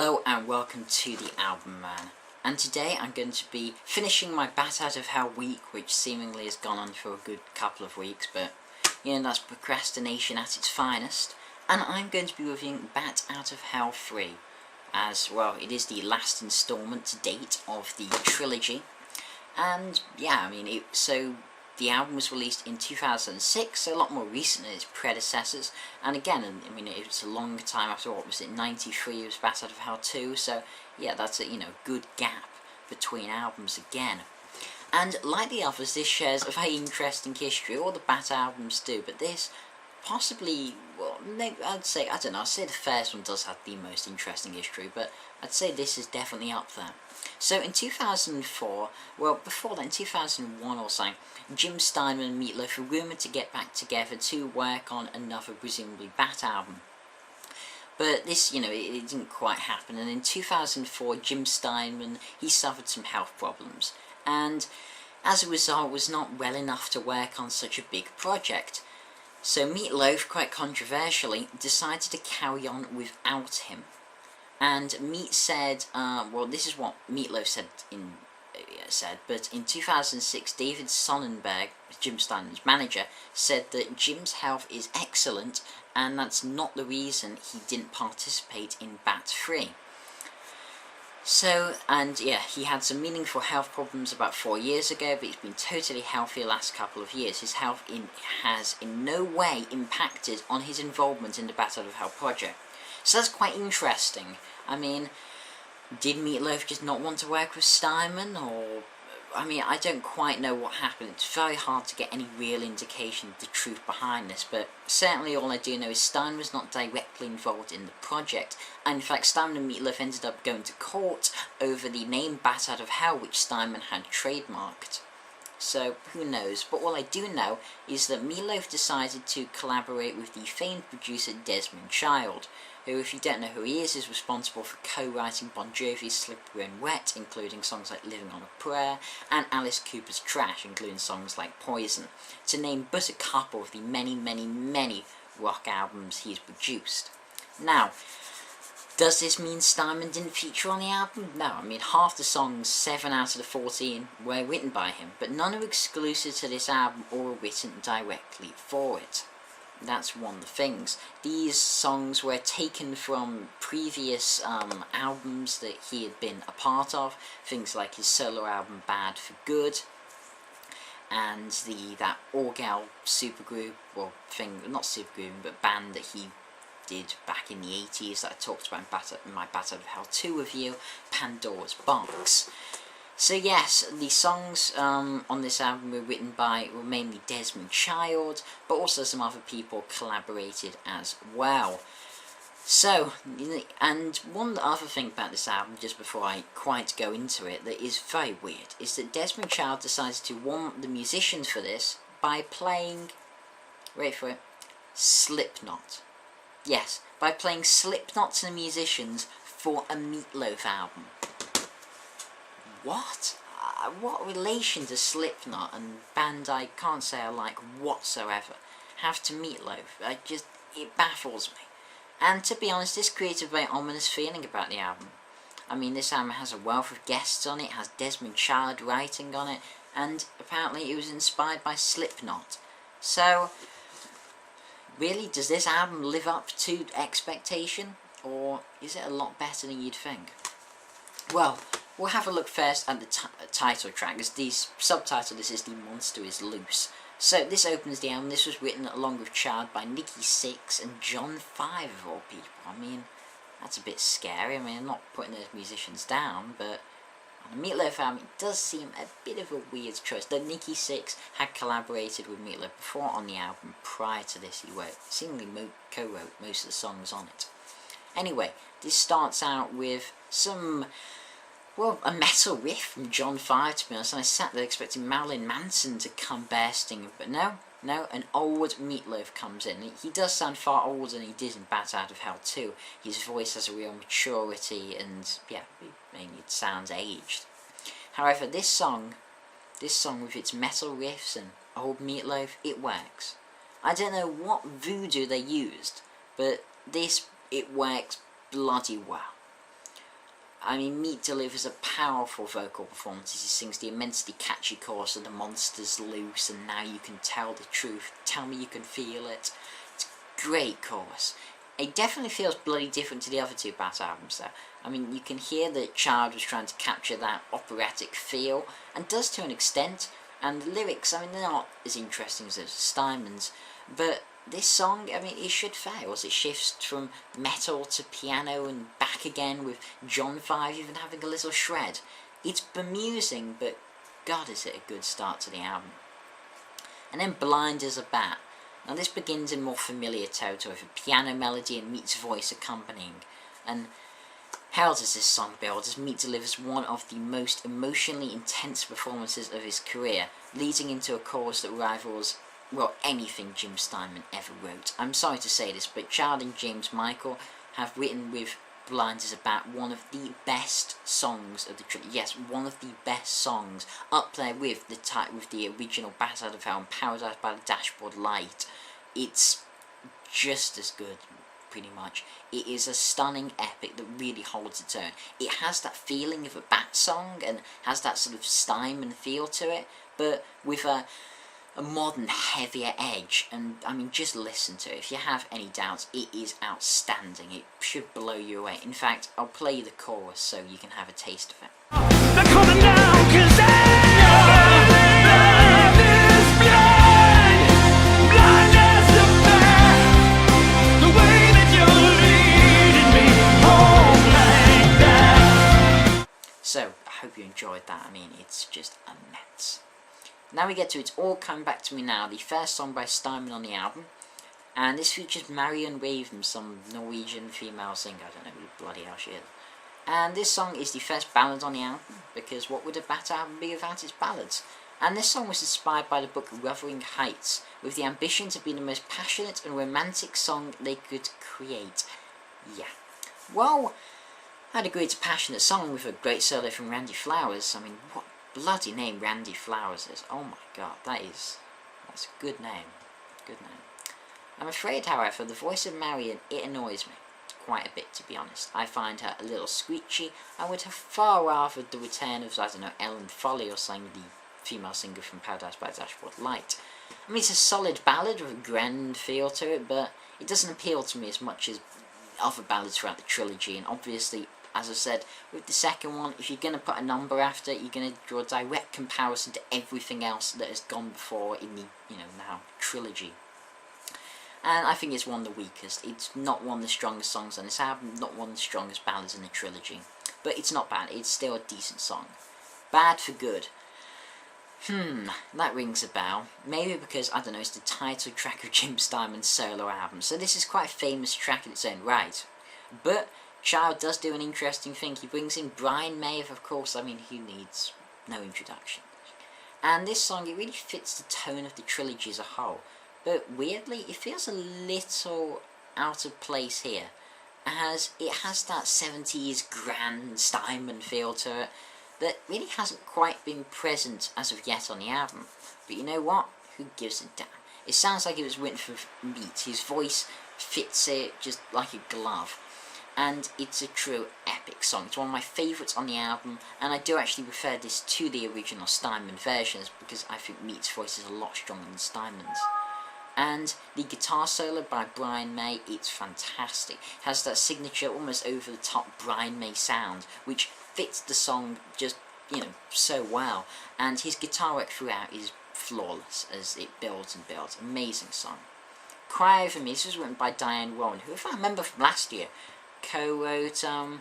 Hello and welcome to the Album Man, and today I'm going to be finishing my Bat Out of Hell week, which seemingly has gone on for a good couple of weeks, but you know, that's procrastination at its finest. And I'm going to be reviewing Bat Out of Hell 3, as well it is the last installment to date of the trilogy. And yeah, I mean, so the album was released in 2006, so a lot more recent than its predecessors. And again, I mean, it was a long time after, what was it, 93 was Bat Out of Hell 2, so yeah, that's a, good gap between albums again. And like the others, this shares a very interesting history. All the Bat albums do, but this possibly, well, I'd say the first one does have the most interesting history, but I'd say this is definitely up there. So in 2004, well, before that, in 2001 or so, Jim Steinman and Meat Loaf were rumoured to get back together to work on another, presumably, Bat album. But this, it didn't quite happen, and in 2004, Jim Steinman, he suffered some health problems, and as a result was not well enough to work on such a big project. So Meat Loaf, quite controversially, decided to carry on without him. And Meat said, well, this is what Meat Loaf said, but in 2006, David Sonnenberg, Jim Steinman's manager, said that Jim's health is excellent, and that's not the reason he didn't participate in Bat 3. So, and yeah, he had some meaningful health problems about 4 years ago, but he's been totally healthy the last couple of years. His health has in no way impacted on his involvement in the Bat Out of Hell project. So that's quite interesting. I mean, did Meat Loaf just not want to work with Steinman, or... I mean, I don't quite know what happened. It's very hard to get any real indication of the truth behind this, but certainly all I do know is Steinman was not directly involved in the project, and in fact Steinman and Meat Loaf ended up going to court over the name Bat Out of Hell, which Steinman had trademarked. So, who knows, but all I do know is that Meat Loaf decided to collaborate with the famed producer Desmond Child, who, if you don't know who he is responsible for co-writing Bon Jovi's Slippery and Wet, including songs like Living on a Prayer, and Alice Cooper's Trash, including songs like Poison, to name but a couple of the many, many, many rock albums he's produced. Now, does this mean Steinman didn't feature on the album? No, I mean, half the songs, 7 out of the 14, were written by him, but none are exclusive to this album or written directly for it. That's one of the things. These songs were taken from previous albums that he had been a part of, things like his solo album Bad for Good, and that all-gal supergroup, well, not supergroup, but band that he did back in the 80s that I talked about in my Bat Out of Hell 2 review, Pandora's Box. So yes, the songs on this album were mainly Desmond Child, but also some other people collaborated as well. So, and one other thing about this album, just before I quite go into it, that is very weird, is that Desmond Child decided to warm up the musicians for this by playing, wait for it, Slipknot. Yes, by playing Slipknot to the musicians for a Meat Loaf album. What? What relation does Slipknot, and band I can't say I like whatsoever, have to Meat Loaf? It baffles me. And to be honest, this creates a very ominous feeling about the album. I mean, this album has a wealth of guests on it, has Desmond Child writing on it, and apparently it was inspired by Slipknot. So, really, does this album live up to expectation, or is it a lot better than you'd think? Well, we'll have a look first at the title track, as the subtitle this is The Monster is Loose. So this opens the album. This was written along with Child by Nikki Sixx and John 5 of all people. I mean, that's a bit scary. I mean, I'm not putting those musicians down, but on a Meat Loaf album it does seem a bit of a weird choice. Though Nikki Sixx had collaborated with Meat Loaf before on the album. Prior to this, he seemingly co-wrote most of the songs on it. Anyway, this starts out with some... well, a metal riff from John 5, to be honest, and I sat there expecting Marilyn Manson to come bursting, but no, an old Meat Loaf comes in. He does sound far older than he did in Bat Out of Hell 2. His voice has a real maturity, and yeah, I mean, it sounds aged. However, this song with its metal riffs and old Meat Loaf, it works. I don't know what voodoo they used, but it works bloody well. I mean, Meat delivers a powerful vocal performance as he sings the immensely catchy chorus of "The monster's loose, and now you can tell the truth. Tell me you can feel it." It's a great chorus. It definitely feels bloody different to the other two Bat albums, though. I mean, you can hear that Child was trying to capture that operatic feel, and does to an extent. And the lyrics, I mean, they're not as interesting as Steinman's, but this song, I mean, it should fail as it shifts from metal to piano and back again, with John 5 even having a little shred. It's bemusing, but God, is it a good start to the album. And then Blind as a Bat. Now this begins in more familiar territory, with a piano melody and Meat's voice accompanying. And how does this song build as Meat delivers one of the most emotionally intense performances of his career, leading into a chorus that rivals, well, anything Jim Steinman ever wrote. I'm sorry to say this, but Child and James Michael have written with Blind as a Bat one of the best songs of the trilogy. Yes, one of the best songs, up there with the original Bat Out of Hell and Paradise by the Dashboard Light. It's just as good, pretty much. It is a stunning epic that really holds its own. It has that feeling of a Bat song and has that sort of Steinman feel to it, but with a modern, heavier edge. And I mean, just listen to it. If you have any doubts, it is outstanding. It should blow you away. In fact, I'll play you the chorus so you can have a taste of it. They're coming down 'cause love is blind, blind as a bat. The way that you're leading me home like that. So, I hope you enjoyed that. I mean, it's just immense. Now we get to It's All Come Back to Me Now, the first song by Steinman on the album. And this features Marion Raven, some Norwegian female singer. I don't know who bloody hell she is. And this song is the first ballad on the album, because what would a Bat album be without its ballads? And this song was inspired by the book Wuthering Heights, with the ambition to be the most passionate and romantic song they could create. Yeah. Well, I'd agree it's a passionate song with a great solo from Randy Flowers. I mean, what bloody name Randy Flowers is. Oh my god, that's a good name. Good name. I'm afraid, however, the voice of Marion, it annoys me quite a bit, to be honest. I find her a little screechy. I would have far rather the return of, I don't know, Ellen Foley or something, the female singer from Paradise by the Dashboard Light. I mean, it's a solid ballad with a grand feel to it, but it doesn't appeal to me as much as other ballads throughout the trilogy. And obviously, as I said, with the second one, if you're going to put a number after it, you're going to draw a direct comparison to everything else that has gone before in the, now trilogy. And I think it's one of the weakest. It's not one of the strongest songs on this album, not one of the strongest ballads in the trilogy. But it's not bad, it's still a decent song. Bad for good. That rings a bell. Maybe because, I don't know, it's the title track of Jim Steinman's solo album. So this is quite a famous track in its own right. But Child does do an interesting thing. He brings in Brian May, of course. I mean, he needs no introduction. And this song, it really fits the tone of the trilogy as a whole. But weirdly, it feels a little out of place here, as it has that 70s grand Steinman feel to it that really hasn't quite been present as of yet on the album. But you know what? Who gives a damn? It sounds like it was written for Meat. His voice fits it just like a glove. And it's a true epic song. It's one of my favourites on the album, and I do actually prefer this to the original Steinman versions because I think Meat's voice is a lot stronger than Steinman's. And the guitar solo by Brian May, it's fantastic. It has that signature, almost over-the-top Brian May sound, which fits the song just, so well. And his guitar work throughout is flawless as it builds and builds. Amazing song. Cry Over Me, this was written by Diane Warren, who, if I remember from last year, co-wrote a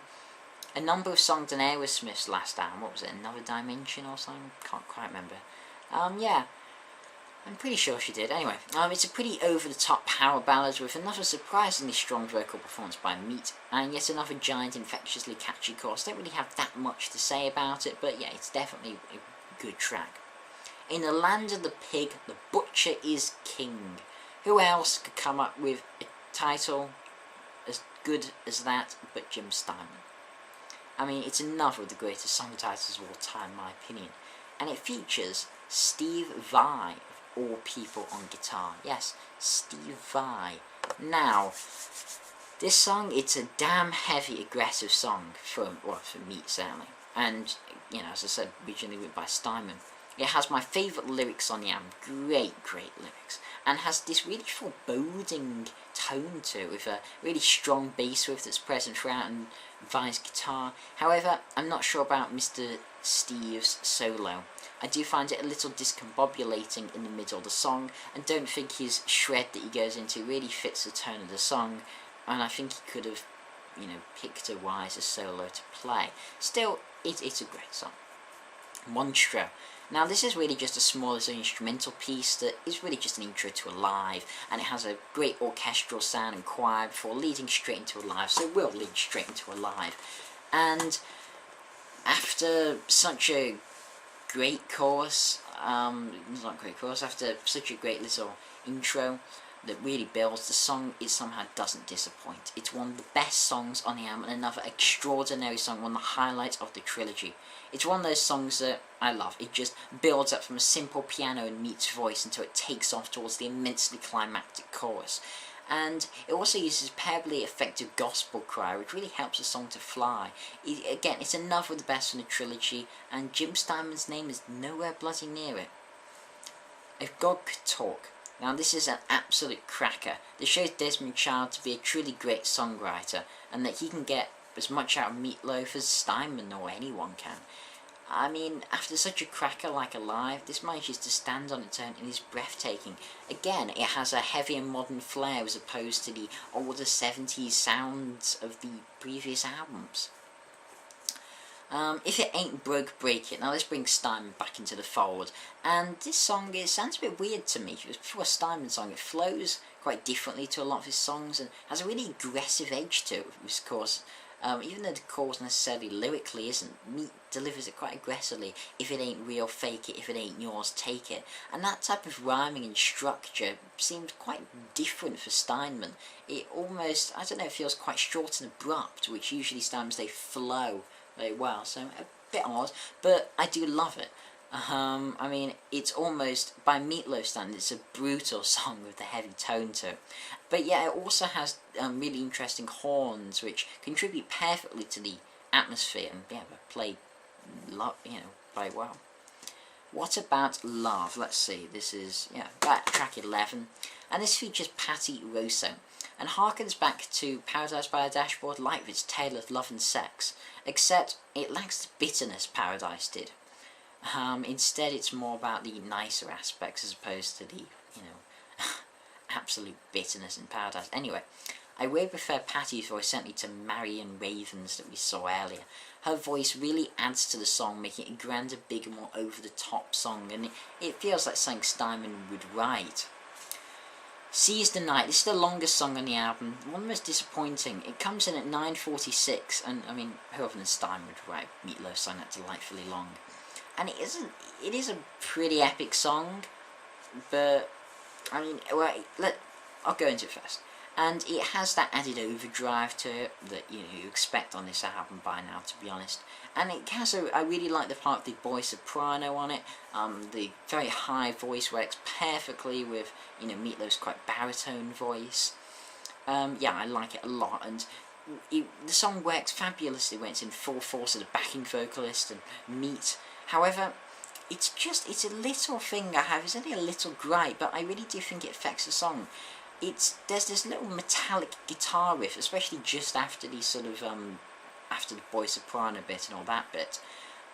number of songs on Aerosmith's last album. What was it, Another Dimension or something? Can't quite remember. Yeah. I'm pretty sure she did. Anyway, it's a pretty over-the-top power ballad with another surprisingly strong vocal performance by Meat, and yet another giant, infectiously catchy chorus. Don't really have that much to say about it, but yeah, it's definitely a good track. In the land of the pig, the butcher is king. Who else could come up with a title as good as that but Jim Steinman? I mean, it's another of the greatest song titles of all time, in my opinion. And it features Steve Vai, all people on guitar. Yes, Steve Vai. Now, This song, it's a damn heavy, aggressive song for Meat certainly, and you know, as I said, originally written by Steinman. It has my favourite lyrics on the album, great lyrics, and has this really foreboding tone to it, with a really strong bass riff that's present throughout and Vi's guitar. However, I'm not sure about Mr. Steve's solo. I do find it a little discombobulating in the middle of the song, and don't think his shred that he goes into really fits the tone of the song, and I think he could have, you know, picked a wiser solo to play. Still, it's a great song. Monstro. Now this is really just a small instrumental piece that is really just an intro to Alive, and it has a great orchestral sound and choir before leading straight into Alive, so it will lead straight into Alive. And after such a great chorus, not great chorus, after such a great little intro that really builds, the song, it somehow doesn't disappoint. It's one of the best songs on the album, and another extraordinary song, one of the highlights of the trilogy. It's one of those songs that I love. It just builds up from a simple piano and Meat's voice until it takes off towards the immensely climactic chorus. And it also uses terribly effective gospel choir, which really helps the song to fly. Again, it's another of the best from the trilogy, and Jim Steinman's name is nowhere bloody near it. If God Could Talk. Now this is an absolute cracker. This shows Desmond Child to be a truly great songwriter, and that he can get as much out of Meat Loaf as Steinman or anyone can. I mean, after such a cracker like Alive, this manages to stand on its own and is breathtaking. Again, it has a heavy and modern flair as opposed to the older 70s sounds of the previous albums. If It Ain't Broke, Break It. Now let's bring Steinman back into the fold. And this song, it sounds a bit weird to me. For a Steinman song, it flows quite differently to a lot of his songs and has a really aggressive edge to it, of course. Even though the chorus necessarily lyrically isn't, Meat delivers it quite aggressively. If it ain't real, fake it. If it ain't yours, take it. And that type of rhyming and structure seems quite different for Steinman. It almost, I don't know, it feels quite short and abrupt, which usually Steinman's, they flow very well, so a bit odd, but I do love it. I mean, it's almost, by Meat Loaf standards, it's a brutal song with a heavy tone to it. But yeah, it also has really interesting horns, which contribute perfectly to the atmosphere, and yeah, play, very well. What About Love? Let's see, this is, track 11, and this features Patty Rosso, and harkens back to Paradise by a Dashboard, like with its tale of love and sex, except it lacks the bitterness Paradise did. Instead, it's more about the nicer aspects as opposed to the, absolute bitterness in Paradise. Anyway, I way prefer Patty's voice certainly to Marion Raven's that we saw earlier. Her voice really adds to the song, making it a grander, bigger, more over-the-top song, and it feels like something Steinman would write. Seize the Night. This is the longest song on the album, one of the most disappointing. It comes in at 9:46, and I mean, who other than Steinman would write Meat Loaf song that delightfully long? And it is a pretty epic song, but I mean, I'll go into it first. And it has that added overdrive to it that you expect on this album by now, to be honest. And it has I really like the part of the boy soprano on it. The very high voice works perfectly with Meat Loaf's quite baritone voice. Yeah, I like it a lot, and the song works fabulously when it's in full force of the backing vocalist and Meat. However, it's a little thing I have. It's only a little gripe, but I really do think it affects the song. There's this little metallic guitar riff, especially just after the sort of after the boy soprano bit and all that bit,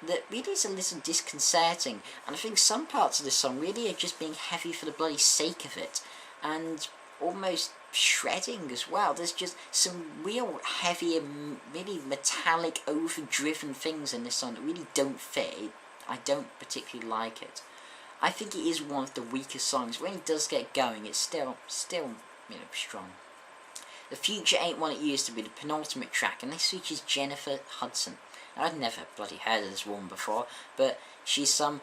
that really is a little disconcerting. And I think some parts of this song really are just being heavy for the bloody sake of it, and almost shredding as well. There's just some real heavy and really metallic, overdriven things in this song that really don't fit. I don't particularly like it. I think it is one of the weaker songs. When it does get going, it's still strong. The Future Ain't What It Used to Be, the penultimate track, and this features Jennifer Hudson. Now, I'd never bloody heard of this woman before, but she's some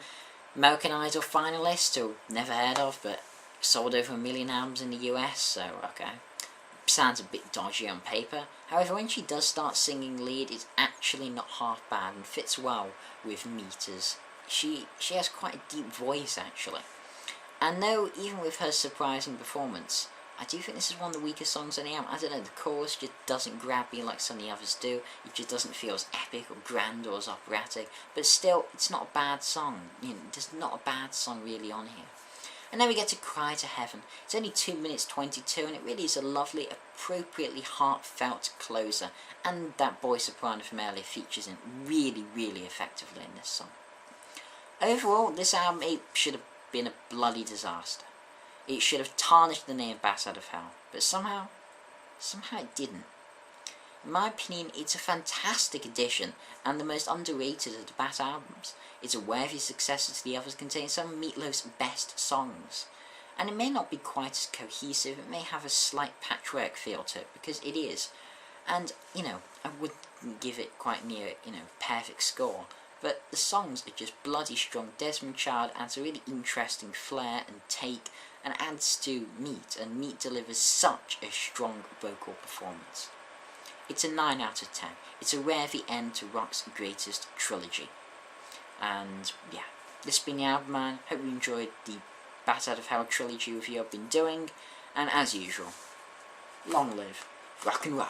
American Idol finalist who never heard of, but sold over 1 million albums in the US, so okay. Sounds a bit dodgy on paper. However, when she does start singing lead, it's actually not half bad and fits well with Meters. She has quite a deep voice, actually. And though, even with her surprising performance, I do think this is one of the weaker songs on the album. I don't know, the chorus just doesn't grab me like some of the others do. It just doesn't feel as epic or grand or as operatic. But still, it's not a bad song. You know, there's not a bad song really on here. And then we get to Cry to Heaven. It's only 2 minutes 22, and it really is a lovely, appropriately heartfelt closer. And that boy soprano from earlier features in really, really effectively in this song. Overall, this album, it should have been a bloody disaster. It should have tarnished the name of Bat Out of Hell, but somehow it didn't. In my opinion, it's a fantastic addition, and the most underrated of the Bat albums. It's a worthy successor to the others, containing some of Meat Loaf's best songs. And it may not be quite as cohesive, it may have a slight patchwork feel to it, because it is. And, you know, I wouldn't give it quite near, you know, perfect score. But the songs are just bloody strong. Desmond Child adds a really interesting flair and take, and adds to Meat, and Meat delivers such a strong vocal performance. It's a 9 out of 10. It's a worthy end to rock's greatest trilogy. And yeah, this has been the Album Man. Hope you enjoyed the Bat Out of Hell trilogy review I've been doing, and as usual, long live rock and roll.